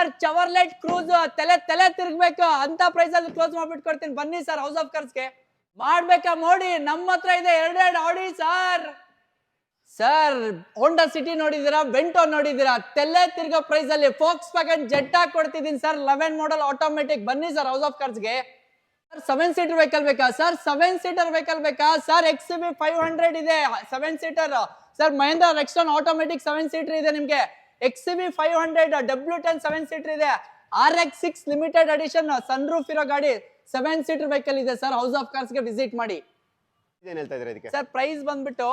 Sir Chevrolet cruise ತಲೆ ತಲೆ ತಿರುಗಬೇಕು ಅಂತ ಪ್ರೈಸ್ ಅಲ್ಲಿ ಕ್ಲೋಸ್ ಮಾಡ್ಬಿಟ್ಟು ಕೊಡ್ತೀನಿ ಬನ್ನಿ ಸರ್ ಹೌಸ್ ಆಫ್ ಕಾರ್ಸ್ಗೆ ಮಾಡ್ಬೇಕಾ ನೋಡಿ ನಮ್ಮ ಹತ್ರ ಇದೆ ಎರಡೆರಡು ಆಡಿ ಸರ್ ಹೋಂಡಾ ಸಿಟಿ ನೋಡಿದೀರಾ ಬೆಂಟೋ ನೋಡಿದೀರಾ ತಲೆ ತಿರ್ಗೋ ಪ್ರೈಸ್ ಅಲ್ಲಿ ಫೋಕ್ಸ್ ವ್ಯಾಗನ್ ಜೆಟ್ಟಾ ಕೊಡ್ತಿದ್ದೀನಿ ಸರ್ 11 ಮಾಡೆಲ್ ಆಟೋಮೆಟಿಕ್ ಬನ್ನಿ ಸರ್ ಹೌಸ್ ಆಫ್ ಕಾರ್ಸ್ಗೆ ಸರ್ 7 ಸೀಟರ್ ವೆಹಿಕಲ್ ಬೇಕಾ ಸರ್ 7 ಸೀಟರ್ ವೆಹಿಕಲ್ ಬೇಕಾ ಸರ್ XUV 500 ಇದೆ 7 seater sir Mahindra Rexton automatic 7 seater ಇದೆ ನಿಮ್ಗೆ XUV 500 W10 7 ಸೀಟರ್ ಇದೆ RX6 ಲಿಮಿಟೆಡ್ ಎಡಿಷನ್ ಸನ್ರೂಫ್ ಇರೋ ಗಾಡಿ 7 ಸೀಟರ್ ವೆಹಿಕಲ್ ಇದೆ ಸರ್ ಹೌಸ್ ಆಫ್ ಕಾರ್ಸ್ಗೆ ವಿಸಿಟ್ ಮಾಡಿ ಏನ್ ಹೇಳ್ತಾ ಇದ್ರಿ ಇದಕ್ಕೆ ಸರ್ ಪ್ರೈಸ್ ಬಂದ್ಬಿಟ್ಟು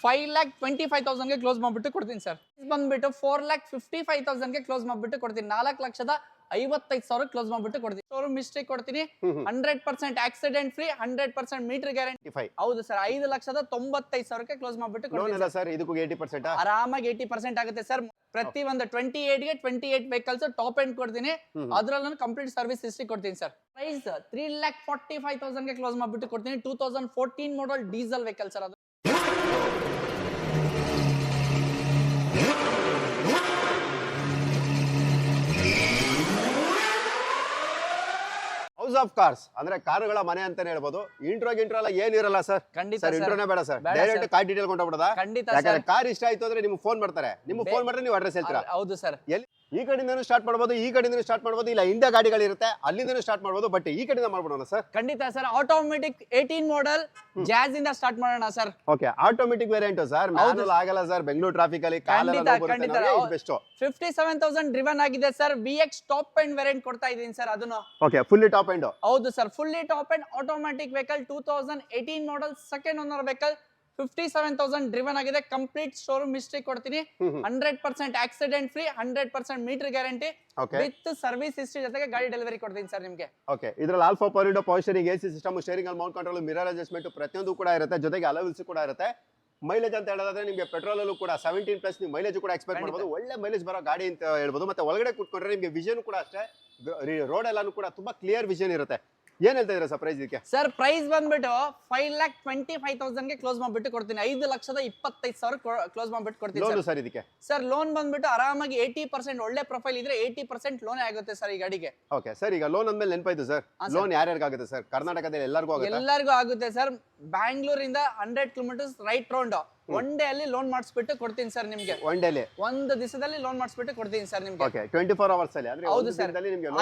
5,25,000 ಗೆ ಕ್ಲೋಸ್ ಮಾಡ್ಬಿಟ್ಟು ಕೊಡ್ತೀನಿ ಸರ್ ಬಂದ್ಬಿಟ್ಟು 4,55,000 ಗೆ ಕ್ಲೋಸ್ ಮಾಡ್ಬಿಟ್ಟು ಕೊಡ್ತೀನಿ 4,55,000 ಕ್ಲೋಸ್ ಮಾಡ್ಬಿಟ್ಟು ಕೊಡ್ತೀನಿ ಶೋರೂಮ್ ಹಿಸ್ಟ್ರಿ ಕೊಡ್ತೀನಿ 100% ಆಕ್ಸಿಡೆಂಟ್ ಫ್ರೀ 100% ಮೀಟರ್ ಗ್ಯಾರಂಟಿ ಹೌದು ಸರ್ 5,95,000 ಗೆ ಕ್ಲೋಸ್ ಮಾಡ್ಬಿಟ್ಟು ಕೊಡ್ತೀನಿ ಸರ್ ಇದಕ್ಕೂ 80% ಆರಾಮಾಗಿ 80% ಆಗುತ್ತೆ ಸರ್ ಪ್ರತಿ ಒಂದು 28 ಗೆ 28 ವೆಹಿಕಲ್ಸ್ ಟಾಪ್ ಎಂಡ್ ಕೊಡ್ತೀನಿ ಅದ್ರಲ್ಲಿ ನಾನು ಕಂಪ್ಲೀಟ್ ಸರ್ವಿಸ್ ಹಿಸ್ಟ್ರಿ ಕೊಡ್ತೀನಿ ಸರ್ ಪ್ರೈಸ್ 3,45,000 ಗೆ ಕ್ಲೋಸ್ ಮಾಡ್ಬಿಟ್ಟು ಕೊಡ್ತೀನಿ 2014 ಮಾಡೆಲ್ ಡೀಸೆಲ್ ವೆಹಿಕಲ್ ಸರ್ ಅದು ಹೌಸ್ ಆಫ್ ಕಾರ್ಸ್ ಅಂದ್ರೆ ಕಾರುಗಳ ಮನೆ ಅಂತಾನೆ ಹೇಳ್ಬೋದು ಇಂಟ್ರೋ ಎಲ್ಲ ಏನಿರಲ್ಲ ಸರ್ ಖಂಡಿತ ಸರ್ ಇಂಟ್ರೋನೇ ಬೇಡ ಸರ್ ಡೈರೆಕ್ಟ್ ಕಾರ್ ಡೀಟೇಲ್ ಕೊಂಡೋಗ್ಬಿಡೋದಾ ಖಂಡಿತ ಯಾಕಂದ್ರೆ ಕಾರ್ ಇಷ್ಟ ಆಯ್ತು ಅಂದ್ರೆ ನಿಮ್ಗೆ ಫೋನ್ ಮಾಡ್ತಾರೆ ನಿಮ್ಗೆ ಫೋನ್ ಮಾಡಿದ್ರೆ ನೀವು ಅಡ್ರೆಸ್ ಹೇಳ್ತೀರಾ ಹೌದು ಸರ್ ಎಲ್ಲಿ ಈ ಕಡೆಯಿಂದನೂ ಸ್ಟಾರ್ಟ್ ಮಾಡ್ಬೋದು ಈ ಕಡೆಯಿಂದನೂ ಸ್ಟಾರ್ಟ್ ಮಾಡ್ಬೋದು ಇಲ್ಲ ಇಂಡಿಯಾ ಗಾಡಿಗಳಿರುತ್ತೆ ಅಲ್ಲಿಂದನೂ ಸ್ಟಾರ್ಟ್ ಮಾಡ್ಬೋದು ಬಟ್ ಈ ಕಡೆಯಿಂದ ಮಾಡ್ಬಿಡೋಣ ಸರ್ ಖಂಡಿತ ಸರ್ ಆಟೋಮೆಟಿಕ್ 18 ಮಾಡೆಲ್ ಜಾಜ್ ಇಂದ ಸ್ಟಾರ್ಟ್ ಮಾಡೋಣ sir okay automatic variant sir manual ಆಗಲ್ಲ ಸರ್ ಬೆಂಗಳೂರು ಟ್ರಾಫಿಕ್ ಅಲ್ಲಿ ಬೆಸ್ಟ್ 57,000 ಡ್ರಿವನ್ ಆಗಿದೆ sir VX top end variant ಕೊಡ್ತಾ ಇದೀನಿ ಸರ್ ಅದನ್ನು ಓಕೆ ಫುಲ್ಲಿ ಟಾಪ್ ಎಂಡ್ ಹೌದು sir fully top end automatic vehicle 2018 model second owner vehicle 57,000 driven ಆಗಿದೆ complete showroom history ಕೊಡ್ತೀನಿ 100% accident free 100% meter guarantee with service history ಜೊತೆಗೆ ಗಾಡಿ delivery ಕೊಡ್ತೀನಿ sir ನಿಮಗೆ ಓಕೆ ಇದ್ರಲ್ಲಿ alpha power power steering AC system steering ಅಲ್ಲಿ mount control mirror adjustment ಪ್ರತಿಯೊಂದು ಕೂಡ ಇರುತ್ತೆ ಜೊತೆಗೆ ಅಲವಿಲ್ಸ್ ಕೂಡ ಇರುತ್ತೆ ಮೈಲೇಜ್ ಅಂತ ಹೇಳೋದಾದ್ರೆ ನಿಮಗೆ ಪೆಟ್ರೋಲ್ ಅಲ್ಲೂ ಕೂಡ 17+ ನೀವು ಮೈಲೇಜ್ ಕೂಡ ಎಕ್ಸ್ಪೆಕ್ಟ್ ಮಾಡಬಹುದು ಒಳ್ಳೆ ಮೈಲೇಜ್ ಬರೋ ಗಾಡಿ ಅಂತ ಹೇಳ್ಬೋದು ಮತ್ತೆ ಒಳಗಡೆ ಕೂತ್ಕೊಂಡ್ರೆ ನಿಮಗೆ ವಿಷನ್ ಕೂಡ ಅಷ್ಟೇ ರೋಡ್ ಎಲ್ಲಾನು ಕೂಡ ತುಂಬಾ ಕ್ಲಿಯರ್ ವಿಷನ್ ಇರುತ್ತೆ ಏನ್ ಹೇಳ್ತಾ ಇದ್ದೀರಾ ಸರ್ ಪ್ರೈಸ್ ಇದಕ್ಕೆ ಸರ್ ಪ್ರೈಸ್ ಬಂದ್ಬಿಟ್ಟು 5,25,000 ಗೆ ಕ್ಲೋಸ್ ಮಾಡ್ಬಿಟ್ಟು ಕೊಡ್ತೀನಿ 5,25,000 ಕ್ಲೋಸ್ ಮಾಡ್ಬಿಟ್ಟು ಕೊಡ್ತೀನಿ ಲೋನ್ ಸರ್ ಇದಕ್ಕೆ ಸರ್ ಲೋನ್ ಬಂದ್ಬಿಟ್ಟು ಆರಾಮಾಗಿ 80% ಒಳ್ಳೆ ಪ್ರೊಫೈಲ್ ಇದ್ರೆ 80% ಲೋನ್ ಆಗುತ್ತೆ ಸರ್ ಈ ಗಾಡಿಗೆ ಓಕೆ ಸರ್ ಈಗ ಲೋನ್ ಅಂದ್ಮೇಲೆ ನೆನಪಾಯ್ತು ಸರ್ ಲೋನ್ ಯಾರ್ಯಾರಿಗಾಗುತ್ತೆ ಸರ್ ಕರ್ನಾಟಕದಲ್ಲಿ ಎಲ್ಲರಿಗೂ ಆಗುತ್ತೆ ಸರ್ ಬ್ಯಾಂಗ್ಳೂರಿಂದ 100 kilometres right round one day ಅಲ್ಲಿ ಲೋನ್ ಮಾಡಿಸ್ಬಿಟ್ಟು ಕೊಡ್ತೀನಿ ಸರ್ ನಿಮಗೆ ಒನ್ ಡೇಲಿ ಒಂದು ದಿವಸದಲ್ಲಿ ಲೋನ್ ಮಾಡಿಸ್ಬಿಟ್ಟು ಕೊಡ್ತೀನಿ ಸರ್ ನಿಮಗೆ ಓಕೆ 24 ಅವರ್ಸ್ ಅಲ್ಲಿ ಅಂದ್ರೆ ಹೌದು ಸರ್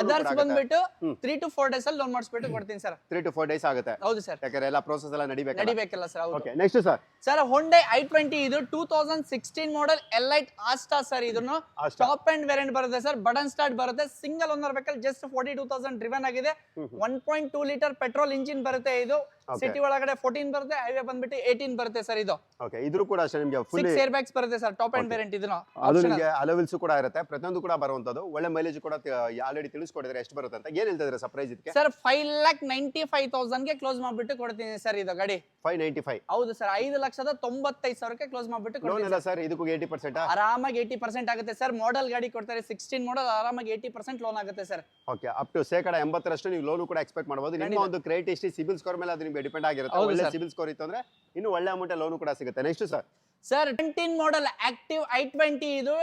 ಅದರ್ಸ್ ಬಂದ್ಬಿಟ್ಟು 3 to 4 ಡೇಸ್ ಅಲ್ಲಿ ಲೋನ್ ಮಾಡಿಸ್ಬಿಟ್ಟು ಕೊಡ್ತೀನಿ ಸರ್ 3 to 4 ಡೇಸ್ ಆಗುತ್ತೆ ಹೌದು ಸರ್ ಯಾಕಂದ್ರೆ ಎಲ್ಲ ಪ್ರೋಸೆಸ್ ಎಲ್ಲ ನಡಿಬೇಕಲ್ಲ ಸರ್ ಹೌದು okay next sir Hyundai i20 ಇದು 2016 ಮಾಡೆಲ್ ಎಲೈಟ್ ಆಸ್ಟಾ ಸರ್ ಇದನ್ನು ಟಾಪ್ ಎಂಡ್ ವೇರಿಯಂಟ್ ಬರುತ್ತೆ ಸರ್ ಬಟನ್ ಸ್ಟಾರ್ಟ್ ಬರುತ್ತೆ single owner vehicle just 42,000 driven ಆಗಿದೆ 1.2 ಲೀಟರ್ ಪೆಟ್ರೋಲ್ ಇಂಜಿನ್ ಬರುತ್ತೆ ಇದು ಸಿಟಿ ಒಳಗಡೆ 14 ಬರುತ್ತೆ ಹೈವೇ ಬಂದ್ಬಿಟ್ಟು 18 ಬರುತ್ತೆ ಸರ್ ಇದು ಓಕೆ ಇದ್ರು ಕೂಡ ಅಷ್ಟೇ ನಿಮಗೆ ಫುಲ್ 6 ಏರ್ ಬ್ಯಾಗ್ಸ್ ಬರುತ್ತೆ ಸರ್ ಟಾಪ್ ಎಂಡ್ ವೇರಿಯಂಟ್ ಇದನ್ನು ಅದು ನಿಮಗೆ ಅಲವಿಲ್ಸ್ ಕೂಡ ಇರುತ್ತೆ ಪ್ರತಿಯೊಂದು ಕೂಡ ಬರುವಂತದ್ದು ಒಳ್ಳೆ ಮೈಲೇಜ್ ಕೂಡ ಆಲ್ರೆಡಿ ತಿಳಿಸ್ಕೊಡಿದ್ರೆ ಎಷ್ಟು ಬರುತ್ತೆ ಅಂತ ಏನ್ ಹೇಳ್ತಾ ಇದ್ದೀರಾ ಸರ್ ಪ್ರೈಸ್ ಇದಕ್ಕೆ ಸರ್ 5,95,000 ಗೆ ಕ್ಲೋಸ್ ಮಾಡ್ಬಿಟ್ಟು ಕೊಡ್ತೀನಿ ಸರ್ ಇದು ಗಾಡಿ 595 ಹೌದು ಸರ್ 5,95,000 ಗೆ ಕ್ಲೋಸ್ ಮಾಡ್ಬಿಟ್ಟು ಲೋನ್ ಎಲ್ಲ ಸರ್ ಇದಕ್ಕೂ 80% ಆರಾಮಾಗಿ 80% ಆಗುತ್ತೆ ಸರ್ ಮಾಡೆಲ್ ಗಾಡಿ ಕೊಡ್ತಾರೆ 16 ಮಾಡೆಲ್ ಆರಾಮಾಗಿ 80% ಲೋನ್ ಆಗುತ್ತೆ ಸರ್ ಓಕೆ ಅಪ್ ಟು 80% ನೀವು ಲೋನ್ ಕೂಡ ಎಕ್ಸ್ಪೆಕ್ಟ್ ಮಾಡಬಹುದು ನಿಮ್ಮ ಒಂದು ಕ್ರೆಡಿಟ್ ಹಿಸ್ಟ್ರಿ ಸಿಬಿಲ್ ಸ್ಕೋರ್ ಮೇಲೆ ಅದು ನಿಮಗೆ ಡಿಪೆಂಡ್ ಆಗಿರುತ್ತೆ ಒಳ್ಳೆ ಸಿಬಿಲ್ ಸ್ಕೋರ್ ಇತ್ತು ಅಂದ್ರೆ ಇನ್ನು ಒಳ್ಳೆ ಅಮೌಂಟ್ ಲೋನ್ ಕೂಡ ಸಿಗುತ್ತೆ next sir 17 model active i20 ಇದು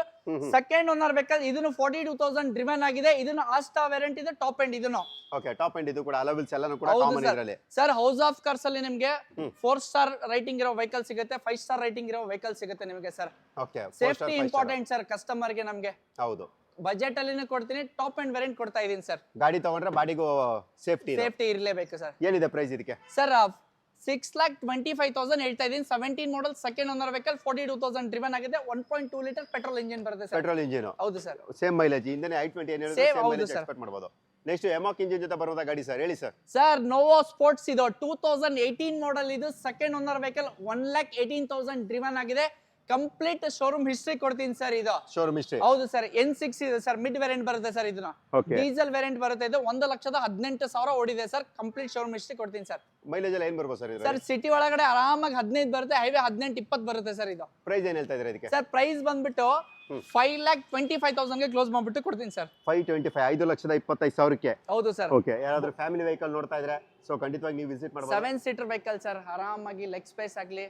ಸೆಕೆಂಡ್ ಓನರ್ ವೆಹಿಕಲ್ ಇದನ್ನು 42,000 ಡ್ರಿವನ್ ಆಗಿದೆ ಇದನ್ನು ಆಸ್ಟಾ ವೇರಿಯಂಟ್ ಇದೆ ಟಾಪ್ ಎಂಡ್ ಇದನ್ನು ಓಕೆ ಟಾಪ್ ಎಂಡ್ ಇದು ಕೂಡ ಅಲವಿಲ್ಸ್ ಎಲ್ಲಾನು ಕೂಡ ಕಾಮನ್ ಇದರಲ್ಲಿ ಸರ್ ಹೌಸ್ ಆಫ್ ಕಾರ್ಸ್ ಅಲ್ಲಿ ನಿಮಗೆ 4 ಸ್ಟಾರ್ ರೈಟಿಂಗ್ ಇರೋ ವೆಹಿಕಲ್ ಸಿಗುತ್ತೆ 5 ಸ್ಟಾರ್ ರೈಟಿಂಗ್ ಇರೋ ವೆಹಿಕಲ್ ಸಿಗುತ್ತೆ ನಿಮಗೆ sir okay safety important sir customer ಗೆ ನಮಗೆ ಹೌದು ಬಜೆಟ್ ಅಲ್ಲಿ ಕೊಡ್ತೀನಿ ಟಾಪ್ ಎಂಡ್ ವೇರಿಯಂಟ್ ಕೊಡ್ತಾ ಇದೀನಿ ಸರ್ ಗಾಡಿ ತಗೊಂಡ್ರೆ ಬಾಡಿಗೂ ಸೇಫ್ಟಿ ಇರಲೇಬೇಕು ಸರ್ ಏನಿದೆ ಪ್ರೈಸ್ ಇದಕ್ಕೆ ಸರ್ 6,25,000 ಹೇಳ್ತಾ ಇದೀನಿ 17 model second owner vehicle 42,000 driven ಆಗಿದೆ 1.2 ಲೀಟರ್ ಪೆಟ್ರೋಲ್ ಇಂಜಿನ್ ಬರುತ್ತೆ ಸರ್ ಪೆಟ್ರೋಲ್ ಇಂಜಿನ್ ಹೌದು ಸರ್ ಸೇಮ್ ಮೈಲೇಜ್ ಇಂದನೇ i20 ಏನು ಸೇಮ್ ಮೈಲೇಜ್ ಎಕ್ಸ್ಪೆಕ್ಟ್ ಮಾಡಬಹುದು ನೆಕ್ಸ್ಟ್ ಎಮಾಕ್ ಇಂಜಿನ್ ಜೊತೆ ಬರೋದ ಗಾಡಿ ಸರ್ ಹೇಳಿ ಸರ್ ನೋವೋ ಸ್ಪೋರ್ಟ್ಸ್ ಇದು 2018 ಮಾಡೆಲ್ ಇದು ಸೆಕೆಂಡ್ ಓನರ್ ವೆಹಿಕಲ್ 1,18,000 ಡ್ರಿವನ್ ಆಗಿದೆ ಕಂಪ್ಲೀಟ್ ಶೋರೂಮ್ ಹಿಸ್ಟ್ರಿ ಕೊಡ್ತೀನಿ ಸರ್ ಇದು ಶೋರೂಮ್ ಹಿಸ್ಟ್ರಿ ಹೌದು ಸರ್ N6 ಇದೆ ಸರ್ ಮಿಡ್ ವೇರಿಯಂಟ್ ಬರುತ್ತೆ ಸರ್ ಇದನ್ನ ಡೀಸೆಲ್ ವೇರಿಯಂಟ್ ಬರುತ್ತೆ ಇದು 1,18,000 ಓಡಿದೆ ಸರ್ ಕಂಪ್ಲೀಟ್ ಶೋರೂಮ್ ಹಿಸ್ಟ್ರಿ ಕೊಡ್ತೀನಿ ಸರ್ ಮೈಲೇಜ್ ಎಲ್ಲ ಏನ್ ಬರ್ಬೋದು ಸರ್ ಸರ್ ಸಿಟಿ ಒಳಗಡೆ ಆರಾಮಾಗಿ 15 ಬರುತ್ತೆ ಹೈವೇ 18-20 ಬರುತ್ತೆ ಸರ್ ಇದು ಪ್ರೈಸ್ ಏನ್ ಹೇಳ್ತಾ ಇದ್ದೀರಾ ಇದಕ್ಕೆ ಸರ್ ಪ್ರೈಸ್ ಬಂದ್ಬಿಟ್ಟು 5,25,000 ಗೆ ಕ್ಲೋಸ್ ಮಾಡ್ಬಿಟ್ಟು ಕೊಡ್ತೀನಿ ಸರ್ 525 5,25,000 ಹೌದು ಸರ್ ಓಕೆ ಯಾರಾದ್ರೂ ಫ್ಯಾಮಿಲಿ ವೆಹಿಕಲ್ ನೋಡ್ತಾ ಇದ್ರೆ ಸೊ ಖಂಡಿತವಾಗಿ ನೀವು ವಿಸಿಟ್ ಮಾಡಬಹುದು 7 ಸೀಟರ್ ವೆಹಿಕಲ್ ಸರ್ ಆರಾಮಾಗಿ ಲೆಗ್ ಸ್ಪೇಸ್ ಆಗಲಿ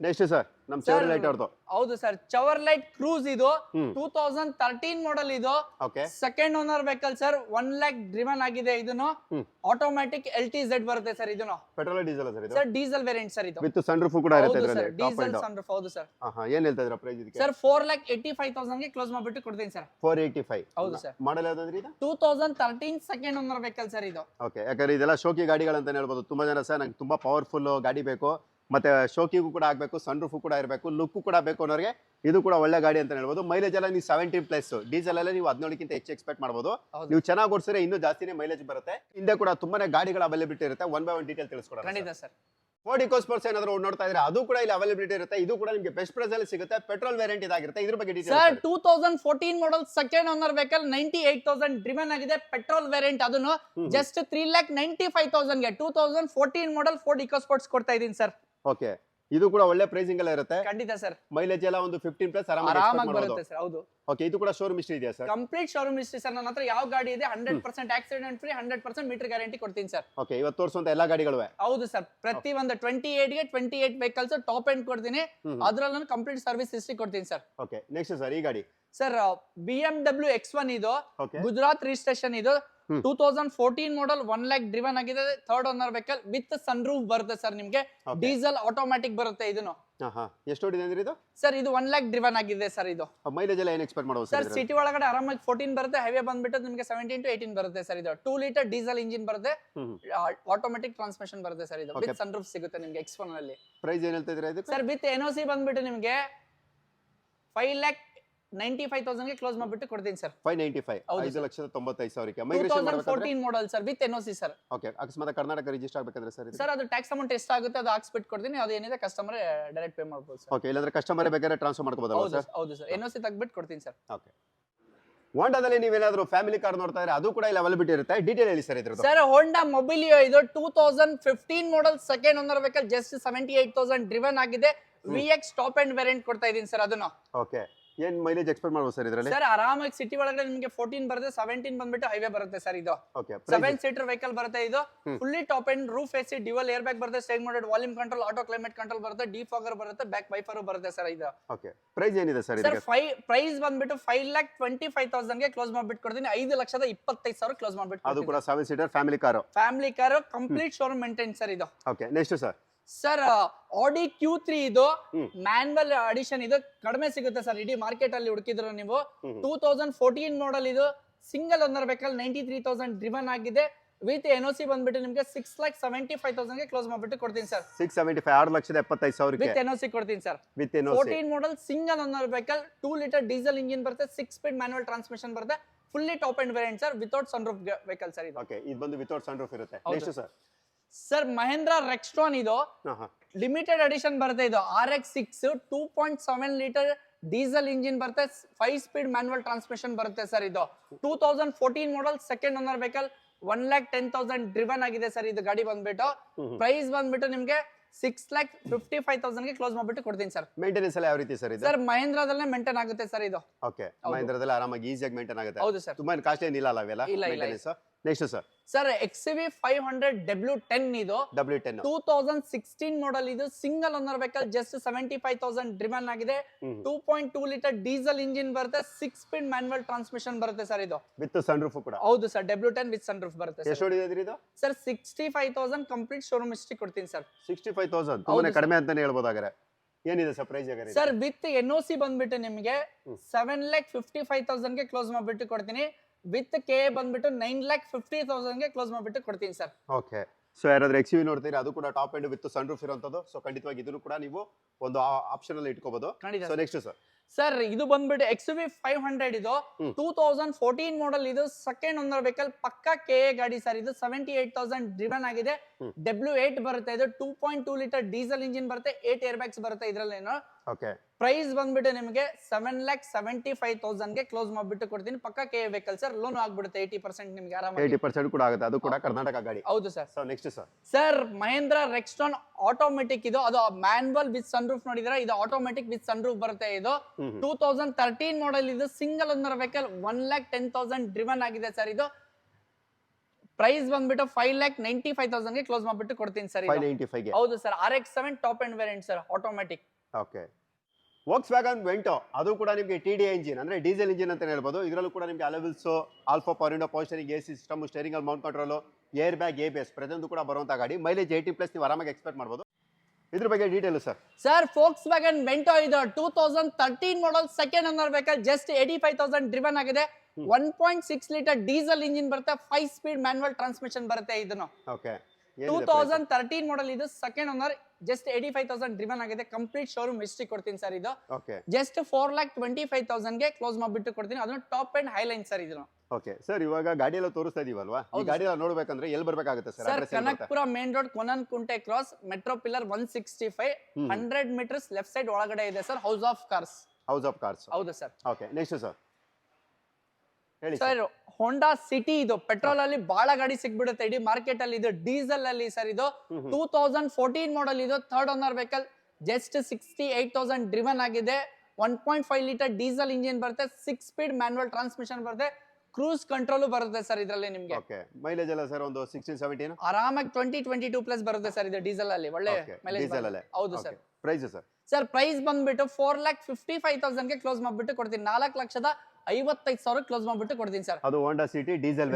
ನೆಕ್ಸ್ಟ್ ಸರ್ ನಮ್ ಚೆವರ್ಲೈಟ್ ಅವ್ರದ್ದು. ಹೌದು ಸರ್, ಚವರ್ಲೈಟ್ ಕ್ರೂಸ್ ಇದು ಹ್ಮ್. 2013 ಮಾಡೆಲ್ ಇದು. Okay second owner vehicle sir, 1 lakh driven ಆಗಿದೆ. ಇದನ್ನು ಹ್ಮ್. ಆಟೋಮ್ಯಾಟಿಕ್ LTZ ಬರುತ್ತೆ ಸರ್. ಇದನ್ನು ಪೆಟ್ರೋಲ್ ಡೀಸೆಲ್ ಸರ್ ಇದು ಸರ್ ಡೀಸೆಲ್ ವೇರಿಯಂಟ್ ಸರ್ ಇದು. ವಿತ್ ಸನ್ ರೂಫ್ ಕೂಡ ಇರುತ್ತೆ ಹೌದು ಇದರಲ್ಲಿ sir, top diesel and. Sunroof. ಹೌದು ಸರ್. ಏನ್ ಹೇಳ್ತಾ ಇದ್ರ ಪ್ರೈಸ್ ಇದಕ್ಕೆ? ಸರ್ 4,85,000 ಗೆ ಕ್ಲೋಸ್ ಮಾಡ್ಬಿಟ್ಟು ಕೊಡ್ತೀನಿ ಸರ್. 485. ಹೌದು ಸರ್. ಮಾಡಲ್ ಯಾವ್ದಂದ್ರಿ ಇದು? 2013 ಸೆಕೆಂಡ್ ಓನರ್ ವೆಹಿಕಲ್ ಸರ್ ಇದು. ಓಕೆ, ಯಾಕಂದ್ರೆ ಇದೆಲ್ಲ ಶೋಕಿ ಗಾಡಿಗಳಂತ ಹೇಳ್ಬೋದು. ತುಂಬಾ ಜನ ಸರ್ ನಂಗೆ ತುಂಬಾ ಪವರ್ಫುಲ್ ಗಾಡಿ ಬೇಕು, ಮತ್ತೆ ಶೋಕಿಗೂ ಕೂಡ ಆಗ್ಬೇಕು, ಸನ್ ರೂಫ್ ಕೂಡ ಇರಬೇಕು, ಲುಕ್ ಕೂಡ ಬೇಕು ಅನ್ನೋರಿಗೆ ಇದು ಕೂಡ ಒಳ್ಳೆ ಗಾಡಿ ಅಂತ ಹೇಳ್ಬೋದು. ಮೈಲೇಜ್ ಎಲ್ಲ ನೀವು 17+, ಡೀಸೆಲ್ ಎಲ್ಲ ನೀವು 17ಕ್ಕಿಂತ ಹೆಚ್ಚು ಎಕ್ಸ್ಪೆಕ್ಟ್ ಮಾಡಬಹುದು. ಹೌದು. ನೀವು ಚೆನ್ನಾಗಿ ಓಡಿಸಿದ್ರೆ ಇನ್ನೂ ಜಾಸ್ತಿನೇ ಮೈಲೇಜ್ ಬರುತ್ತೆ. ಹಿಂದೆ ಕೂಡ ತುಂಬಾನೇ ಗಾಡಿಗಳ ಅವೈಲೇಬಿಲಿಟಿ ಇರುತ್ತೆ. 1 by 1 ಡೀಟೇಲ್ ತಿಳಿಸ್ಕೊಡೋಣ. ಖಂಡಿತ ಸರ್. ಫೋರ್ಡ್ ಇಕೋಸ್ಪೋರ್ಟ್ಸ್ ಏನಾದ್ರು ನೋಡ್ತಾ ಇದ್ರೆ ಅದು ಕೂಡ ಇಲ್ಲಿ ಅವೈಲೇಬಿಲಿಟಿ ಇರುತ್ತೆ. ಇದು ಕೂಡ ನಿಮಗೆ ಬೆಸ್ಟ್ ಪ್ರೈಸ್ ಅಲ್ಲಿ ಸಿಗುತ್ತೆ. ಪೆಟ್ರೋಲ್ ವೇರಿಯಂಟ್ ಇದಾಗಿರುತ್ತೆ. ಇದ್ರ ಬಗ್ಗೆ sir detail 2014 model second owner vehicle 98,000 driven ಆಗಿದೆ. ಪೆಟ್ರೋಲ್ ವೇರಿಯಂಟ್ ಅದನ್ನು ಜಸ್ಟ್ 3,95,000 ಗೆ 2014 ಮಾಡೆಲ್ ಫೋರ್ಡ್ ಇಕೋಸ್ಪೋರ್ಟ್ಸ್ ಕೊಡ್ತಾ ಇದೀನಿ ಸರ್. ಓಕೆ, ಇದು ಕೂಡ ಒಳ್ಳೆ ಪ್ರೈಸಿಂಗ್ ಎಲ್ಲ ಇರುತ್ತೆ. ಖಂಡಿತ ಸರ್. ಮೈಲೇಜ್ ಎಲ್ಲ ಒಂದು 15+ ಆರಾಮಾಗಿ ಬರುತ್ತೆ ಸರ್. ಹೌದು. ಓಕೆ, ಇದು ಕೂಡ ಶೋರೂಮ್ ಹಿಸ್ಟ್ರಿ ಇದೆಯಾ sir? Complete showroom history sir. ನನ್ನ ಹತ್ರ ಯಾವ ಗಾಡಿ ಇದೆ 100% ಆಕ್ಸಿಡೆಂಟ್ ಫ್ರೀ, 100% ಮೀಟರ್ ಗ್ಯಾರಂಟಿ ಕೊಡ್ತೀನಿ ಸರ್. ಓಕೆ, ಇವತ್ತು ತೋರಿಸುವಂತ ಎಲ್ಲಾ ಗಾಡಿಗಳು? ಹೌದು ಸರ್. ಪ್ರತಿ ಒಂದು 28 ಗೆ 28 ವೆಹಿಕಲ್ಸ್ ಟಾಪ್ ಎಂಡ್ ಕೊಡ್ತೀನಿ. ಅದ್ರಲ್ಲಿ ಕಂಪ್ಲೀಟ್ ಸರ್ವಿಸ್ ಹಿಸ್ಟ್ರಿ ಕೊಡ್ತೀನಿ ಸರ್. ಓಕೆ, ನೆಕ್ಸ್ಟ್ ಸರ್ ಈ ಗಾಡಿ ಸರ್ BMW X1 ಇದು. ಓಕೆ, ಗುಜರಾತ್ ರಿಜಿಸ್ಟ್ರೇಷನ್ ಇದು. 2014 ಮಾಡೆಲ್ 1 lakh ಡ್ರಿವನ್ ಆಗಿದೆ. Third owner vehicle with sunroof ಬರುತ್ತೆ ಸರ್. ನಿಮ್ಗೆ ಡೀಸೆಲ್ ಆಟೋಮ್ಯಾಟಿಕ್ ಬರುತ್ತೆ ಇದನ್ನು. ಎಷ್ಟು ಓಡಿದೆ ಅಂದ್ರೆ ಇದು? ಸರ್ ಇದು 1 lakh ಡ್ರಿವನ್ ಆಗಿದೆ ಸರ್. ಇದು ಮೈಲೇಜ್ ಎಲ್ಲ ಏನ್ ಎಕ್ಸ್ಪೆಕ್ಟ್ ಮಾಡಬಹುದು ಸರ್? ಸಿಟಿ ಒಳಗಡೆ ಆರಾಮಾಗಿ 14 ಬರುತ್ತೆ. ಹೈವೇ ಬಂದ್ಬಿಟ್ಟು ನಿಮಗೆ 17 to 18 ಬರುತ್ತೆ ಸರ್. ಇದು 2 ಲೀಟರ್ ಡೀಸೆಲ್ ಇಂಜಿನ್ ಬರುತ್ತೆ. ಆಟೋಮ್ಯಾಟಿಕ್ ಟ್ರಾನ್ಸ್ಮಿಷನ್ ಬರುತ್ತೆ ಸರ್. ಇದು ವಿತ್ ಸನ್ ರೂಫ್ ಸಿಗುತ್ತೆ ನಿಮ್ಗೆ X1 ಅಲ್ಲಿ. ಪ್ರೈಸ್ ಏನ್ ಹೇಳ್ತಾ ಇದ್ರೆ ಇದಕ್ಕೆ? ಸರ್ ವಿತ್ NOC ಬಂದ್ಬಿಟ್ಟು ನಿಮ್ಗೆ 5,95,000 ಗೆ ಕ್ಲೋಸ್ ಮಾಡ್ಬಿಟ್ಟು ಕೊಡ್ತೀನಿ ಸರ್. 595, ಹೌದು 5,95,000ಕ್ಕೆ ಮೈಗ್ರೇಷನ್ ಮಾಡಬೇಕಾದ್ರೆ 2014 model sir with NOC sir. Okay, ಅಕಸ್ಮಾತ್ ಕರ್ನಾಟಕ ರಿಜಿಸ್ಟರ್ ಆಗಬೇಕಂದ್ರೆ ಸರ್ ಇದು? ಸರ್ ಅದು ಟ್ಯಾಕ್ಸ್ ಅಮೌಂಟ್ ಎಷ್ಟು ಆಗುತ್ತೆ ಅದು ಹಾಕ್ಸ್ಬಿಟ್ಟು ಕೊಡ್ತೀನಿ. ಅದೇನಿದೆ ಕಸ್ಟಮರ್ ಡೈರೆಕ್ಟ್ ಪೇ ಮಾಡ್ಬೋದು ಸರ್. ಓಕೆ, ಇಲ್ಲಾಂದ್ರೆ ಕಸ್ಟಮರ್ ಬೇಕಾದ್ರೆ ಟ್ರಾನ್ಸ್ಫರ್ ಮಾಡ್ಕೋಬಹುದಲ್ಲ ಹೌದು ಸರ್? ಹೌದು ಸರ್. NOC ತೆಗ್ಬಿಟ್ಟು ಕೊಡ್ತೀನಿ ಸರ್. ಓಕೆ, ಹೋಂಡಾದಲ್ಲಿ ನೀವೇನಾದ್ರೂ ಫ್ಯಾಮಿಲಿ ಕಾರ್ ನೋಡ್ತಾ ಇದ್ರೆ ಅದು ಕೂಡ ಇಲ್ಲಿ ಅವೈಲೇಬಿಲಿಟಿ ಇರುತ್ತೆ. ಡೀಟೇಲ್ ಹೇಳಿ ಸರ್ ಇದ್ರದ್ದು. ಸರ್ ಹೋಂಡಾ ಮೊಬಿಲಿಯೋ ಇದು 2015 model second owner vehicle just 78,000 driven ಆಗಿದೆ. VX ಟಾಪ್ ಎಂಡ್ ವೇರಿಯಂಟ್ ಕೊಡ್ತಾ ಇದೀನಿ ಸರ್ ಅದನ್ನು. ಓಕೆ, ಏನ್ ಮೈಲೇಜ್ ಎಕ್ಸ್ಪೆಕ್ಟ್ ಮಾಡಬಹುದು ಸರ್ ಇದರಲ್ಲಿ? ಸರ್ ಆರಾಮಾಗಿ ಸಿಟಿ ಒಳಗಡೆ ನಿಮಗೆ 14 ಬರುತ್ತೆ, 17 ಬಂದ್ಬಿಟ್ಟು ಹೈವೇ ಬರುತ್ತೆ ಸರ್. ಇದು ಓಕೆ, 7 ಸೀಟರ್ ವೆಹಿಕಲ್ ಬರುತ್ತೆ. ಇದು fully top end roof AC dual airbag ಬರುತ್ತೆ. Steering mounted volume control, auto climate control ಬರುತ್ತೆ. ಡಿಫಾಗರ್ ಬರುತ್ತೆ, ಬ್ಯಾಕ್ ವೈಫರ್ ಬರುತ್ತೆ ಸರ್. ಇದು ಓಕೆ, ಪ್ರೈಸ್ ಏನಿದೆ ಸರ್ ಸರ್ ಇದಕ್ಕೆ? ಪ್ರೈಸ್ ಬಂದ್ಬಿಟ್ಟು 5,25,000 ಗೆ ಕ್ಲೋಸ್ ಮಾಡ್ಬಿಟ್ಟು ಕೊಡ್ತೀನಿ. 5,25,000 ಕ್ಲೋಸ್ ಮಾಡ್ಬಿಟ್ಟು ಅದು ಕೂಡ 7 seater family car. Family car complete showroom maintain sir ಇದು. ಓಕೆ, ನೆಕ್ಸ್ಟ್ ಸರ್ ಸರ್ ಆಡಿ Q3 ಇದು ಮ್ಯಾನ್ವಲ್ ಅಡಿಷನ್. ಇದು ಕಡಿಮೆ ಸಿಗುತ್ತೆ ಸರ್ ಇಡೀ ಮಾರ್ಕೆಟ್ ಅಲ್ಲಿ ಹುಡುಕಿದ್ರು ನೀವು. 2014 ಮಾಡೆಲ್ ಇದು ಸಿಂಗಲ್ ಓನರ್ ವೆಹಿಕಲ್ 93,000 ಡ್ರಿವನ್ ಆಗಿದೆ. ವಿತ್ NOC ಬಂದ್ಬಿಟ್ಟು ನಿಮಗೆ 6,75,000 ಗೆ ಕ್ಲೋಸ್ ಮಾಡ್ಬಿಟ್ಟು ಕೊಡ್ತೀನಿ ಸರ್. 675, 6,75,000 ವಿತ್ NOC ಕೊಡ್ತೀನಿ sir. With NOC. 14 model single owner vehicle 2 litre diesel engine ಬರುತ್ತೆ. 6 ಸ್ಪೀಡ್ ಮ್ಯಾನ್ಯುವಲ್ ಟ್ರಾನ್ಸ್ಮಿಷನ್ ಬರುತ್ತೆ. Fully top end variant sir without sunroof vehicle sir ಇದು. ಓಕೆ, ಇದು ಬಂದು ವಿತೌಟ್ ಸನ್ ರೂಫ್ ಇರುತ್ತೆ. Next sir sir Mahindra Rexton ಇದು limited edition ಬರುತ್ತೆ. ಇದು RX6 2.7 litre diesel engine ಬರುತ್ತೆ. 5 ಸ್ಪೀಡ್ ಮ್ಯಾನ್ಯುವಲ್ ಟ್ರಾನ್ಸ್ಮಿಷನ್ ಬರುತ್ತೆ ಸರ್. ಇದು 2014 model second owner vehicle 1,10,000 driven ಆಗಿದೆ ಸರ್. ಇದು ಗಾಡಿ ಬಂದ್ಬಿಟ್ಟು ಪ್ರೈಸ್ ಬಂದ್ಬಿಟ್ಟು ನಿಮ್ಗೆ 6,55,000 ಗೆ ಕ್ಲೋಸ್ ಮಾಡ್ಬಿಟ್ಟು ಕೊಡ್ತೀನಿ ಸರ್. ಮೇಂಟೆನೆನ್ಸ್ ಎಲ್ಲ ಯಾವ ರೀತಿ ಸರ್ ಇದು? ಸರ್ ಮಹೇಂದ್ರದಲ್ಲೇ ಮೇಂಟೈನ್ ಆಗುತ್ತೆ ಸರ್ ಇದು. ಓಕೆ, ಮಹೇಂದ್ರದಲ್ಲಿ ಆರಾಮಾಗಿ ಈಸಿಯಾಗಿ ಮೇಂಟೈನ್ ಆಗುತ್ತೆ. ಹೌದು ಸರ್. ತುಂಬಾ ಕಾಸ್ಟ್ಲಿ ಏನಿಲ್ಲ ಅಲ್ಲ ಅವೆಲ್ಲ maintenance. Next sir sir XUV 500 W10 ಇದು W10 2016 ಮಾಡೆಲ್. ಇದು single owner vehicle just 75,000 driven ಆಗಿದೆ. 2.2 ಲೀಟರ್ ಡೀಸೆಲ್ ಇಂಜಿನ್ ಬರುತ್ತೆ. 6 ಸ್ಪೀಡ್ ಮ್ಯಾನ್ಯುವಲ್ ಟ್ರಾನ್ಸ್ಮಿಷನ್ ಬರುತ್ತೆ ಸರ್. ಇದು ವಿತ್ ಸನ್ ರೂಫ್ ಕೂಡ. ಹೌದು sir, W10 with sunroof ಬರುತ್ತೆ. ಎಷ್ಟು ಹೊಡಿದ್ರಿ ಇದು? ಸರ್ 65,000 ಕಂಪ್ಲೀಟ್ ಶೋರೂಮ್ ಹಿಸ್ಟ್ರಿ ಕೊಡ್ತೀನಿ ಸರ್. 65,000 ತುಂಬಾನೇ ಕಡಿಮೆ ಅಂತಾನೆ ಹೇಳ್ಬೋದು. ಹಾಗಾದ್ರೆ ಏನಿದೆ sir price? Sir with NOC ಬಂದ್ಬಿಟ್ಟು ನಿಮಗೆ 7,55,000 ಗೆ ಕ್ಲೋಸ್ ಮಾಡ್ಬಿಟ್ಟು ಕೊಡ್ತೀನಿ. ವಿತ್ KA ಬಂದ್ಬಿಟ್ಟು 9,50,000 ಗೆ ಕ್ಲೋಸ್ ಮಾಡ್ಬಿಟ್ಟು ಕೊಡ್ತೀನಿ ಸರ್. ಓಕೆ, ಸೊ ಯಾರಾದ್ರೂ XUV ನೋಡ್ತೀರಾ ಅದು ಕೂಡ top end with sunroof ಇರುವಂತದ್ದು. ಸೊ ಖಂಡಿತವಾಗಿ ಇದನ್ನು ಕೂಡ ನೀವು ಒಂದು ಆಪ್ಷನ್ ಅಲ್ಲಿ ಇಟ್ಕೋಬಹುದು. ಸೊ ನೆಕ್ಸ್ಟ್ ಸರ್ ಸರ್ ಇದು ಬಂದ್ಬಿಟ್ಟು XUV 500 ಇದು 2014 ಮಾಡೆಲ್. ಇದು ಸೆಕೆಂಡ್ ಓನರ್ ವೆಹಿಕಲ್ ಪಕ್ಕಾ KA ಗಾಡಿ ಸರ್. ಇದು 78,000 ಡ್ರಿವನ್ ಆಗಿದೆ. W8 ಬರುತ್ತೆ. ಇದು 2.2 ಲೀಟರ್ ಡೀಸೆಲ್ ಇಂಜಿನ್ ಬರುತ್ತೆ. 8 ಏರ್ ಬ್ಯಾಗ್ಸ್ ಬರುತ್ತೆ ಇದ್ರಲ್ಲೇನು. ಓಕೆ, ಪ್ರೈಸ್ ಬಂದ್ಬಿಟ್ಟು ನಿಮಗೆ 7,75,000 ಗೆ ಕ್ಲೋಸ್ ಮಾಡ್ಬಿಟ್ಟು ಕೊಡ್ತೀನಿ. ಪಕ್ಕಾ KA ವೆಹಿಕಲ್ ಸರ್. ಲೋನ್ ಆಗ್ಬಿಡುತ್ತೆ 80% ನಿಮ್ಗೆ ಆರಾಮಾಗಿ. 80% ಕೂಡ ಆಗುತ್ತೆ. ಅದು ಕೂಡ ಕರ್ನಾಟಕ ಗಾಡಿ. ಹೌದು sir. So next sir sir Mahindra Rexton automatic ಇದು. ಅದು ಮ್ಯಾನ್ವಲ್ ವಿತ್ ಸನ್ ರೂಫ್ ನೋಡಿದ್ರೆ ಇದು ಆಟೋಮೆಟಿಕ್ ವಿತ್ ಸನ್ ರೂಫ್ ಬರುತ್ತೆ. ಇದು 2013 ಮಾಡೆಲ್. ಇದು ಸಿಂಗಲ್ ಓನರ್ ವೆಹಿಕಲ್ 1,10,000 ಡ್ರಿವನ್ ಆಗಿದೆ ಸರ್. ಇದು ಪ್ರೈಸ್ ಬಂದ್ಬಿಟ್ಟು 5,95,000 ಗೆ ಕ್ಲೋಸ್ ಮಾಡ್ಬಿಟ್ಟು ಕೊಡ್ತೀನಿ ಸರ್. 595 ಗೆ. ಹೌದು sir, RX-7 top end variant sir, automatic. Okay. Volkswagen Vento ಅದು ಕೂಡ ನಿಮಗೆ TDI ಇಂಜಿನ್ ಅಂದ್ರೆ ಡೀಸೆಲ್ ಇಂಜಿನ್ ಅಂತ ಹೇಳ್ಬೋದು. ಇದರಲ್ಲೂ ಕೂಡ ನಿಮಗೆ ಅಲವಿಲ್ಸ್, alpha power window, power steering, AC system, steering Mount control, air bag, ABS ಪ್ರತಿಯೊಂದು ಕೂಡ ಬರುವಂತ ಗಾಡಿ. ಮೈಲೇಜ್ 80+ ನೀವು ಆರಾಮಾಗಿ ಎಕ್ಸ್ಪೆಕ್ಟ್ ಮಾಡ್ಬೋದು. ಇದ್ರ ಬಗ್ಗೆ detail sir. Sir Volkswagen Vento ಇದು 2013 model second owner vehicle, just 85,000 driven ಆಗಿದೆ. 1.6 ಲೀಟರ್ ಡೀಸೆಲ್ ಇಂಜಿನ್ ಬರುತ್ತೆ, 5 ಸ್ಪೀಡ್ ಮ್ಯಾನ್ಯುವಲ್ ಟ್ರಾನ್ಸ್ಮಿಷನ್ ಬರುತ್ತೆ ಇದನ್ನು. ಓಕೆ. 2013 ಮಾಡಲ್ ಇದು ಸೆಕೆಂಡ್ ಓನರ್, ಜಸ್ಟ್ 85,000 ಡ್ರಿವನ್ ಆಗಿದೆ. ಕಂಪ್ಲೀಟ್ ಶೋರೂಮ್ ಹಿಸ್ಟ್ರಿ ಕೊಡ್ತೀನಿ ಸರ್ ಇದು. ಓಕೆ. ಜಸ್ಟ್ 4,25,000 ಗೆ ಕ್ಲೋಸ್ ಮಾಡ್ಬಿಟ್ಟು ಕೊಡ್ತೀನಿ. ಅದನ್ನು ಟಾಪ್ ಅಂಡ್ ಹೈಲೈನ್ ಸರ್ ಇದನ್ನು. ಓಕೆ ಸರ್, ಇವಾಗ ಗಾಡಿ ಎಲ್ಲ ತೋರಿಸ್ತಾ ಇದೀವಲ್ವಾ, ಈ ಗಾಡಿ ಎಲ್ಲ ನೋಡ್ಬೇಕಂದ್ರೆ ಎಲ್ಲಿ ಬರ್ಬೇಕಾಗುತ್ತೆ ಸರ್? Sir Kanakapura main road, Konanakunte cross, metro pillar 165, 100 metres left side ಒಳಗಡೆ ಇದೆ sir, house of cars. House of cars. ಹೌದು ಸರ್. ಓಕೆ, ನೆಕ್ಸ್ಟ್ ಸರ್ ಹೇಳಿ ಸರ್. ಹೋಂಡಾ ಸಿಟಿ ಇದು ಪೆಟ್ರೋಲ್ ಅಲ್ಲಿ ಬಹಳ ಗಾಡಿ ಸಿಗ್ಬಿಡುತ್ತೆ ಇಡೀ ಮಾರ್ಕೆಟ್ ಅಲ್ಲಿ. ಇದು ಡೀಸೆಲ್ ಅಲ್ಲಿ ಸರ್, ಇದು 2014 ಮಾಡಲ್, ಇದು third owner vehicle, just 68,000 driven ಆಗಿದೆ. 1.5 ಲೀಟರ್ ಡೀಸೆಲ್ ಇಂಜಿನ್ ಬರುತ್ತೆ, 6 ಸ್ಪೀಡ್ ಮ್ಯಾನ್ಯುವಲ್ ಟ್ರಾನ್ಸ್ಮಿಷನ್ ಬರುತ್ತೆ, ಕ್ರೂಸ್ ಕಂಟ್ರೋಲ್ ಬರುತ್ತೆ ಸರ್ ಇದರಲ್ಲಿ ನಿಮ್ಗೆ. ಓಕೆ. ಮೈಲೇಜ್ ಎಲ್ಲ ಸರ್ ಒಂದು 16-17 ಆರಾಮಾಗಿ 20-22+ ಬರುತ್ತೆ ಸರ್ ಇದು ಡೀಸೆಲ್ ಅಲ್ಲಿ, ಒಳ್ಳೆ ಮೈಲೇಜ್. ಹೌದು sir. Price sir? Sir price ಬಂದ್ಬಿಟ್ಟು 4,55,000 ಗೆ ಕ್ಲೋಸ್ ಮಾಡ್ಬಿಟ್ಟು ಕೊಡ್ತೀನಿ. 4,55,000 ಕ್ಲೋಸ್ ಮಾಡ್ಬಿಟ್ಟು ಕೊಡ್ತೀನಿ ಸರ್. ಅದು Honda City diesel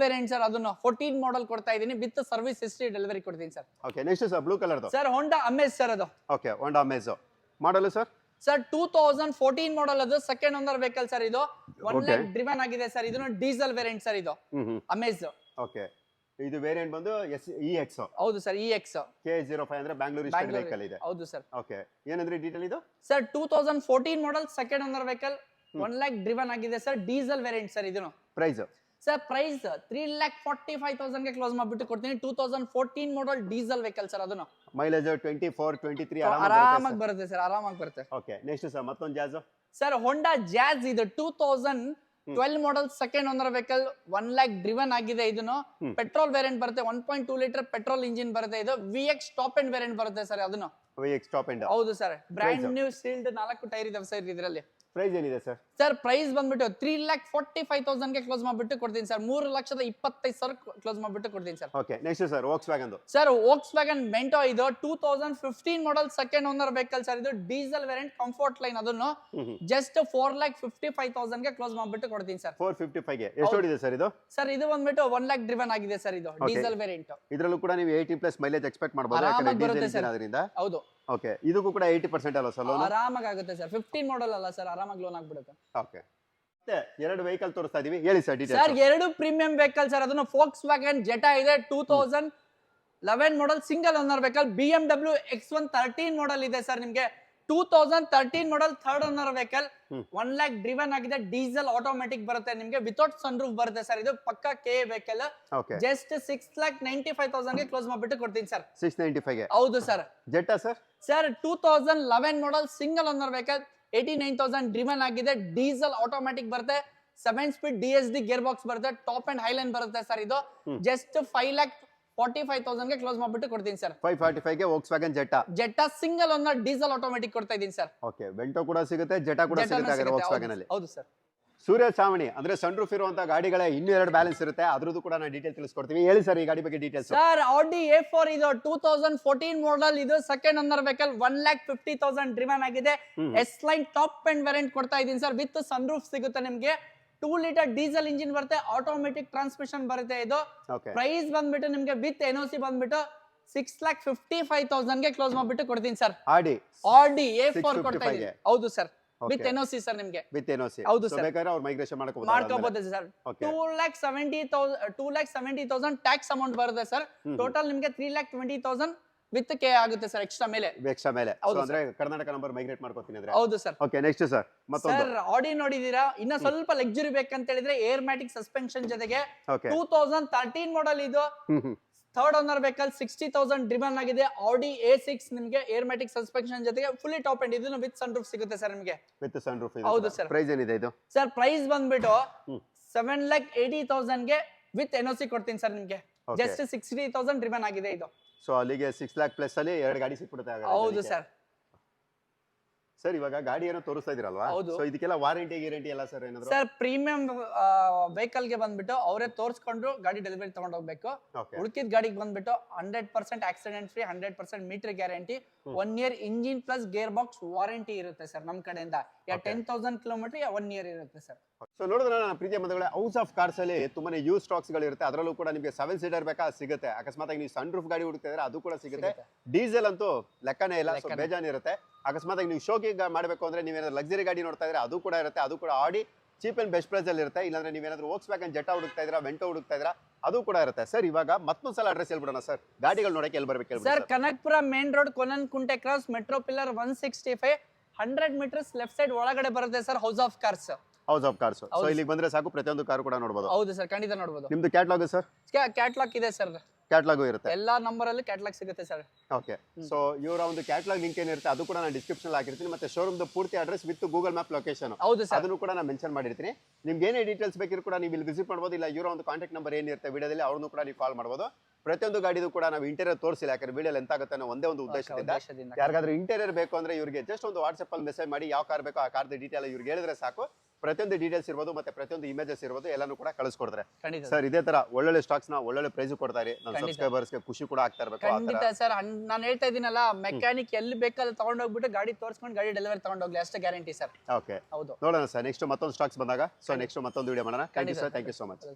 variant sir, ಅದನ್ನ 14 ಮಾಡಲ್ ಕೊಡ್ತಾ ಇದೀನಿ, ವಿತ್ ಸರ್ವಿಸ್ ಹಿಸ್ಟ್ರಿ ಡೆಲಿವರಿ ಕೊಡ್ತೀನಿ sir. Okay. Next sir blue colour sir Honda Amaze sir ಅದು. Okay, Honda Amaze model sir? Sir 2014 model, ಅದು ಸೆಕೆಂಡ್ ಓನರ್ ವೆಹಿಕಲ್ ಸರ್. ಇದು 1 lakh driven ಆಗಿದೆ sir. ಇದನ್ನು diesel variant sir ಇದು, Amaze. Okay. ಇದು variant ಬಂದು EX. ಹೌದು ಸರ್, EX K05 ಅಂದ್ರೆ ಬ್ಯಾಂಗ್ಳೂರ್ ವೆಹಿಕಲ್ ಇದೆ. ಹೌದು ಸರ್. ಓಕೆ. ಏನಂದ್ರೆ ಡೀಟೇಲ್ ಇದು? Sir 2014 model second owner vehicle, 1 lakh driven ಆಗಿದೆ ಸರ್, ಡೀಸೆಲ್ ವೇರಿಯಂಟ್ ಸರ್ ಇದನ್ನು. ಪ್ರೈಸ್ ಸರ್ ಪ್ರೈಸ್ 3,45,000 ಗೆ ಕ್ಲೋಸ್ ಮಾಡ್ಬಿಟ್ಟು ಕೊಡ್ತೀನಿ. 2014 ಮಾಡಲ್ ಡೀಸೆಲ್ ವೆಹಿಕಲ್ ಸರ್, ಅದನ್ನು. ಮೈಲೇಜ್ 24-23 ಆರಾಮಾಗಿ ಬರುತ್ತೆ ಸರ್, ಆರಾಮಾಗಿ ಬರುತ್ತೆ. ಓಕೆ. ನೆಕ್ಸ್ಟ್ ಸರ್ ಮತ್ತೊಂದು ಜಾಜ್. ಸರ್ ಹೋಂಡಾ ಜಾಜ್ ಇದು 2012 model second owner vehicle, 1 lakh driven ಆಗಿದೆ. ಇದನ್ನು ಪೆಟ್ರೋಲ್ ವೇರಿಯಂಟ್ ಬರುತ್ತೆ, 1.2 ಲೀಟರ್ ಪೆಟ್ರೋಲ್ ಇಂಜಿನ್ ಬರುತ್ತೆ. ಇದು VX ಟಾಪ್ ಎಂಡ್ ವೇರಿಯಂಟ್ ಬರುತ್ತೆ ಸರ್ ಅದನ್ನು. VX top end. ಹೌದು sir. Brand new sealed 4 tyre ಇದಾವೆ ಸರ್ ಇದರಲ್ಲಿ. ಪ್ರೈಸ್ ಏನಿದೆ ಸರ್? ಸರ್ ಪ್ರೈಸ್ ಬಂದ್ಬಿಟ್ಟು 3,45,000 ಗೆ ಕ್ಲೋಸ್ ಮಾಡ್ಬಿಟ್ಟು ಕೊಡ್ತೀನಿ ಸರ್. 3,25,000 ಕ್ಲೋಸ್ ಮಾಡ್ಬಿಟ್ಟು ಕೊಡ್ತೀನಿ sir. Okay. Next sir Volkswagen. Sir Volkswagen Vento ಇದು 2015 model second owner vehicle sir. ಇದು ಡೀಸೆಲ್ ವೇರಿಯಂಟ್ ಕಂಫರ್ಟ್ ಲೈನ್, ಅದನ್ನು ಜಸ್ಟ್ 4,55,000 ಗೆ ಕ್ಲೋಸ್ ಮಾಡ್ಬಿಟ್ಟು ಕೊಡ್ತೀನಿ ಸರ್. 455 ಗೆ ಎಷ್ಟು ಓಡಿದೆ ಸರ್ ಇದು? ಸರ್ ಇದು ಬಂದ್ಬಿಟ್ಟು 1 ಲ್ಯಾಕ್ ಡ್ರಿವನ್ ಆಗಿದೆ ಸರ್, ಇದು ಡೀಸೆಲ್ ವೇರಿಯಂಟ್. ಇದರಲ್ಲೂ ಕೂಡ ನೀವು 80+ ಮೈಲೇಜ್ ಎಕ್ಸ್ಪೆಕ್ಟ್ ಮಾಡಬಹುದು, ಯಾಕಂದ್ರೆ ಡೀಸೆಲ್ ಇಂಜಿನ್ ಆದ್ರಿಂದ. ಹೌದು. ಓಕೆ. ಇದಕ್ಕೂ ಕೂಡ 80% ಅಲ್ಲ ಸರ್ ಲೋನ್? ಆರಾಮಾಗಿ ಆಗುತ್ತೆ ಸರ್. 15 ಮಾಡಲ್ ಅಲ್ಲ ಸರ್, ಆರಾಮಾಗಿ ಲೋನ್ ಆಗ್ಬಿಡುತ್ತೆ. ಓಕೆ. ಮತ್ತೆ ಎರಡು ವೆಹಿಕಲ್ ತೋರಿಸ್ತಾ ಇದೀವಿ, ಹೇಳಿ ಸರ್ ಡೀಟೇಲ್ಸ್. ಸರ್ ಎರಡು ಪ್ರೀಮಿಯಂ ವೆಹಿಕಲ್ ಸರ್, ಅದನ್ನು Volkswagen Jetta ಇದೆ 2011 model single owner vehicle. BMW X1 13 ಮಾಡಲ್ ಇದೆ ಸರ್ ನಿಮ್ಗೆ. 2013 ಮಾಡಲ್ third owner vehicle, 1 lakh driven ಆಗಿದೆ, ಡೀಸೆಲ್ ಆಟೋಮ್ಯಾಟಿಕ್ ಬರುತ್ತೆ ನಿಮ್ಗೆ, ವಿತೌಟ್ ಸನ್ ರೂಫ್ ಬರುತ್ತೆ ಸರ್. ಇದು ಪಕ್ಕಾ ಕೆ ವೆಹಿಕಲ್. ಜಸ್ಟ್ 6,95,000 ಗೆ ಕ್ಲೋಸ್ ಮಾಡ್ಬಿಟ್ಟು ಕೊಡ್ತೀನಿ ಸರ್. 695 ಗೆ? ಹೌದು sir. Jetta sir? Sir 2011 model single owner vehicle, 89,000 driven ಆಗಿದೆ, ಡೀಸೆಲ್ ಆಟೋಮ್ಯಾಟಿಕ್ ಬರುತ್ತೆ, 7 ಸ್ಪೀಡ್ DSD ಗೇರ್ ಬಾಕ್ಸ್ ಬರುತ್ತೆ, ಟಾಪ್ ಅಂಡ್ ಹೈಲೈನ್ ಬರುತ್ತೆ ಸರ್. ಇದು ಜಸ್ಟ್ 5,45,000 ಗೆ ಕ್ಲೋಸ್ ಮಾಡ್ಬಿಟ್ಟು ಕೊಡ್ತೀನಿ ಸರ್. 545 ಗೆ Volkswagen Jetta single owner diesel automatic ಕೊಡ್ತಾ ಇದೀನಿ ಸರ್. ಓಕೆ. Vento ಕೂಡ ಸಿಗುತ್ತೆ, Jetta ಕೂಡ ಸಿಗುತ್ತೆ Volkswagen ಅಲ್ಲಿ. ಹೌದು ಸರ್. ಸೂರ್ಯ ಚಾವಣಿ ಅಂದ್ರೆ ಸನ್ ರೂಫ್ ಇರುವಂತ ಗಾಡಿಗಳೇ ಇನ್ನೂ 2 ಬ್ಯಾಲೆನ್ಸ್ ಇರುತ್ತೆ, ಅದ್ರದ್ದು ಕೂಡ ನಾನು ಡೀಟೇಲ್ ತಿಳಿಸ್ಕೊಡ್ತೀವಿ. ಹೇಳಿ ಸರ್ ಈ ಗಾಡಿ ಬಗ್ಗೆ ಡೀಟೇಲ್ಸ್. ಸರ್ Audi A4 ಇದು 2014 ಮಾಡಲ್, ಇದು ಸೆಕೆಂಡ್ ಓನರ್ ವೆಹಿಕಲ್, 1,50,000 ಡ್ರಿವನ್ ಆಗಿದೆ, S line top end variant ಕೊಡ್ತಾ ಇದೀನಿ ಸರ್. ವಿತ್ ಸನ್ ರೂಫ್ ಸಿಗುತ್ತೆ ನಿಮ್ಗೆ. 2 ಲೀಟರ್ ಡೀಸೆಲ್ ಇಂಜಿನ್ ಬರುತ್ತೆ, ಆಟೋಮೆಟಿಕ್ ಟ್ರಾನ್ಸ್ಮಿಷನ್ ಬರುತ್ತೆ ಇದು. ಪ್ರೈಸ್ ಬಂದ್ಬಿಟ್ಟು ನಿಮ್ಗೆ ವಿತ್ NOC ಬಂದ್ಬಿಟ್ಟು 6,55,000 ಗೆ ಕ್ಲೋಸ್ ಮಾಡ್ಬಿಟ್ಟು ಕೊಡ್ತೀನಿ ಸರ್. Audi A4 ಕೊಡ್ತಾ ಇದೀನಿ. ಹೌದು ಸರ್, ವಿತ್ NOC ಸರ್ ನಿಮ್ಗೆ. With NOC. ಹೌದು ಸರ್. ಬೇಕಾದ್ರೆ ಅವ್ರು ಮೈಗ್ರೇಷನ್ ಮಾಡ್ಕೋಬಹುದು ಸರ್. 2,70,000 ಟ್ಯಾಕ್ಸ್ ಅಮೌಂಟ್ ಬರುತ್ತೆ ಸರ್. ಟೋಟಲ್ ನಿಮ್ಗೆ 3,20,000 ವಿತ್ ಕೆ ಆಗುತ್ತೆ ಸರ್, ಎಕ್ಸ್ಟ್ರಾ ಮೇಲೆ. ಅಂದ್ರೆ ಕರ್ನಾಟಕ ನಂಬರ್ ಮೈಗ್ರೇಟ್ ಮಾಡ್ಕೊತೀನಿ ಅಂದ್ರೆ. ಹೌದು ಸರ್. ಓಕೆ. ನೆಕ್ಸ್ಟ್ ಸರ್ ಮತ್ತೊಂದು ಸರ್ Audi ನೋಡಿದೀರಾ, ಇನ್ನ ಸ್ವಲ್ಪ ಲಕ್ಸುರಿ ಬೇಕಂತ ಹೇಳಿದ್ರೆ ಏರ್ ಮ್ಯಾಟಿಕ್ ಸಸ್ಪೆನ್ಷನ್ ಜೊತೆಗೆ 2013 ಮಾಡಲ್ ಇದು ಥರ್ಡ್ ಓನರ್ ವೆಹಿಕಲ್, 60,000 ಡ್ರಿವನ್ ಆಗಿದೆ, Audi A6 ನಿಮಗೆ ಏರ್ ಮ್ಯಾಟಿಕ್ ಸಸ್ಪೆನ್ಷನ್ ಜೊತೆಗೆ ಫುಲ್ಲಿ ಟಾಪ್ ಎಂಡ್, ಇದನ್ನು ವಿತ್ ಸನ್ ರೂಫ್ ಸಿಗುತ್ತೆ ಸರ್ ನಿಮಗೆ. With sunroof. ಹೌದು ಸರ್. ಪ್ರೈಸ್ ಏನಿದೆ ಇದು? ಸರ್ ಪ್ರೈಸ್ ಬಂದ್ಬಿಟ್ಟು 7,80,000 ಗೆ ವಿತ್ NOC ಕೊಡ್ತೀನಿ ಸರ್ ನಿಮಗೆ. ಜಸ್ಟ್ 60,000 ಡ್ರಿವನ್ ಆಗಿದೆ ಇದು. ಸೊ ಅಲ್ಲಿಗೆ 6 lakh ಪ್ಲಸ್ ಅಲ್ಲಿ 2 ಗಾಡಿ ಸಿಕ್ಬಿಡುತ್ತೆ. ಹೌದು ಸರ್. ಸರ್ ಇವಾಗ ಗಾಡಿ ಏನೋ ತೋರಿಸ್ತಾ ಇದೀರಲ್ವಾ, ಹೌದು. ಸೊ ಇದಕ್ಕೆಲ್ಲ ವಾರಂಟಿ ಗ್ಯಾರಂಟಿ ಎಲ್ಲ ಸರ್ ಏನಾದ್ರು? ಸರ್ ಪ್ರೀಮಿಯಂ ವೆಹಿಕಲ್ ಗೆ ಬಂದ್ಬಿಟ್ಟು ಅವರೇ ತೋರಿಸ್ಕೊಂಡು ಗಾಡಿ ಡೆಲಿವರಿ ತಗೊಂಡ್ ಹೋಗ್ಬೇಕು. ಓಕೆ ಉಳ್ಕಿದ ಗಾಡಿಗೆ ಬಂದ್ಬಿಟ್ಟು 100% accident free, 100% meter guarantee, 1 year engine plus gearbox warranty ಇರುತ್ತೆ ಸರ್ ನಮ್ಮ ಕಡೆಯಿಂದ. 10,000 ಕಿಲೋಮೀಟರ್ 1 ಇಯರ್ ಇರುತ್ತೆ ಸರ್. ಸೊ ನೋಡಿದ್ರೆ ನನ್ನ ಪ್ರೀತಿಯ ಬಂಧುಗಳೇ, ಹೌಸ್ ಆಫ್ ಕಾರ್ಸ್ ಅಲ್ಲಿ ತುಂಬಾನೇ ಯೂಸ್ ಸ್ಟಾಕ್ಸ್ ಗಳು ಇರುತ್ತೆ. ಅದರಲ್ಲೂ ಕೂಡ ನಿಮಗೆ 7 ಸೀಟರ್ ಬೇಕಾ ಸಿಗುತ್ತೆ. ಅಕಸ್ಮಾತ್ ನೀವು ಸನ್ ರೂಫ್ ಗಾಡಿ ಹುಡುಕ್ತಾ ಇದ್ರೆ ಅದು ಕೂಡ ಸಿಗುತ್ತೆ. ಡೀಸೆಲ್ ಅಂತೂ ಲೆಕ್ಕನೇ ಇಲ್ಲ, ಸೊ ಬೇಜಾನ್ ಇರುತ್ತೆ. ಅಕಸ್ಮಾತ್ ನೀವು ಶೋಕಿ ಮಾಡಬೇಕು ಅಂದ್ರೆ ನೀವೇನಾದ್ರು ಲಕ್ಸರಿ ಗಾಡಿ ನೋಡ್ತಾ ಇದ್ರೆ ಅದು ಕೂಡ ಇರುತ್ತೆ. ಅದು ಕೂಡ ಆಡಿ ಚೀಪ್ ಅಂಡ್ ಬೆಸ್ಟ್ ಪ್ರೈಸ್ ಅಲ್ಲಿ ಇರುತ್ತೆ. ಇಲ್ಲಾಂದ್ರೆ ನೀವೇನಾದ್ರು ವೋಕ್ಸ್ ವ್ಯಾಗನ್ ಜೆಟಾ ಹುಡುಕ್ತಾ ಇದ್ರಾ, ವೆಂಟೋ ಹುಡುಕ್ತಾ ಇದ್ರಾ, ಅದು ಕೂಡ ಇರುತ್ತೆ. ಸರ್ ಇವಾಗ ಮತ್ತೊಂದ್ಸಲ ಅಡ್ರೆಸ್ ಹೇಳ್ಬಿಡೋಣ ಸರ್, ಗಾಡಿಗಳು ನೋಡಕ್ಕೆ ಎಲ್ಲಿ ಬರ್ಬೇಕು sir? Kanakpura main road, Konanakunte cross, metro pillar 165, 100 metres left side ಒಳಗಡೆ ಬರುತ್ತೆ sir house of cars. House of cars. So ಇಲ್ಲಿಗೆ ಬಂದ್ರೆ ಸಾಕು, ಪ್ರತಿಯೊಂದು ಕಾರು ಕೂಡ ನೋಡಬಹುದು. ಹೌದು ಸರ್, ಖಂಡಿತ ನೋಡಬಹುದು. ನಿಮ್ದು ಕ್ಯಾಟ್ಲಾಗ್ ಸರ್? ಕ್ಯಾಟ್ಲಾಗ್ ಇದೆ ಸರ್, ಕ್ಯಾಟ್ಲಾಗು ಇರುತ್ತೆ. ಎಲ್ಲಾ ನಂಬರ್ ಅಲ್ಲಿ ಕ್ಯಾಟ್ಲಾಗ್ ಸಿಗುತ್ತೆ ಸರ್. ಓಕೆ, ಸೊ ಇವರ ಒಂದು ಕ್ಯಾಟ್ಲಾಗ್ ಲಿಂಕ್ ಏನಿರುತ್ತೆ ಅದು ಕೂಡ ನಾನು ಡಿಸ್ಕ್ರಿಪ್ಷನ್ ಹಾಕಿರ್ತೀನಿ. ಮತ್ತೆ ಶೋರೂಮ್ ಪೂರ್ತಿ address with Google map location ಹೌದು ಸರ್, ಅದನ್ನು ಕೂಡ ನಾನು ಮೆನ್ಷನ್ ಮಾಡಿರ್ತೀನಿ. ನಿಮ್ಗೆ ಏನೇ ಡೀಟೇಲ್ಸ್ ಬೇಕಿದ್ರು ಕೂಡ ನೀವು ಇಲ್ಲಿ ವಿಸಿಟ್ ಮಾಡಬಹುದು. ಇಲ್ಲ ಇವರ ಒಂದು ಕಾಂಟ್ಯಾಕ್ಟ್ ನಂಬರ್ ಏನಿರುತ್ತೆ ವಿಡಿಯೋದಲ್ಲಿ ಅವ್ರನ್ನು ಕೂಡ ನೀವು ಕಾಲ್ ಮಾಡಬಹುದು. ಪ್ರತಿಯೊಂದು ಗಾಡಿದು ಕೂಡ ನಾವು ಇಂಟೀರಿಯರ್ ತೋರಿಸಿಲ್ಲ, ಯಾಕಂದ್ರೆ ವಿಡಿಯೋ ಎಂತ ಆಗುತ್ತೆ ಅನ್ನೋ ಒಂದೇ ಒಂದು ಉದ್ದೇಶದಿಂದ. ಯಾರಿಗಾದ್ರೂ ಇಂಟೀರಿಯರ್ ಬೇಕು ಅಂದ್ರೆ ಇವ್ರಿಗೆ ಜಸ್ಟ್ ಒಂದು ವಾಟ್ಸ್ಆಪ್ ಅಲ್ಲಿ ಮೆಸೇಜ್ ಮಾಡಿ ಯಾವ ಕಾರ್ ಬೇಕೋ ಆ ಕಾರ್ದ ಡೀಟೇಲ್ ಇವ್ರಿಗೆ ಹೇಳಿದ್ರೆ ಸಾಕು. ಪ್ರತಿಯೊಂದು ಡೀಟೇಲ್ಸ್ ಇರ್ಬೋದು, ಮತ್ತೆ ಪ್ರತಿಯೊಂದು ಇಮೇಜಸ್ ಇರ್ಬೋದು, ಎಲ್ಲಾನು ಕೂಡ ಕಳಿಸ್ಕೊಡ್ತಾರೆ. ಸರ್ ಇದೇ ತರ ಒಳ್ಳೊಳ್ಳೆ ಸ್ಟಾಕ್ಸ್ ನ ಒಳ್ಳೊಳ್ಳೆ ಪ್ರೈಸ್ ಕೊಡ್ತಾ ಇರಿ. ನಮ್ಮ ಸಬ್ಸ್ಕ್ರೈಬರ್ಸ್ ಗೆ ಖುಷಿ ಕೂಡ ಆಗ್ತಾ ಇರಬೇಕು. ಖಂಡಿತ ಸರ್, ನಾನು ಹೇಳ್ತಾ ಇದೀನಲ್ಲ, ಮೆಕ್ಯಾನಿಕ್ ಎಲ್ಲಿ ಬೇಕಲ್ಲಿ ತಗೊಂಡೋಗ್ಬಿಟ್ಟು ಗಾಡಿ ತೋರಿಸ್ಕೊಂಡು ಗಾಡಿ ಡೆಲಿವರಿ ತಗೊಂಡೋಗ್ಲಿ, ಅಷ್ಟೇ ಗ್ಯಾರಂಟಿ ಸರ್. ಓಕೆ, ಹೌದು, ನೋಡೋಣ ಸರ್ ನೆಕ್ಸ್ಟ್ ಮತ್ತೊಂದು ಸ್ಟಾಕ್ಸ್ ಬಂದಾಗ. ಸೊ ನೆಕ್ಸ್ಟ್ ಮತ್ತೊಂದು ವಿಡಿಯೋ ಮಾಡೋಣ. Thank you sir, thank you so much.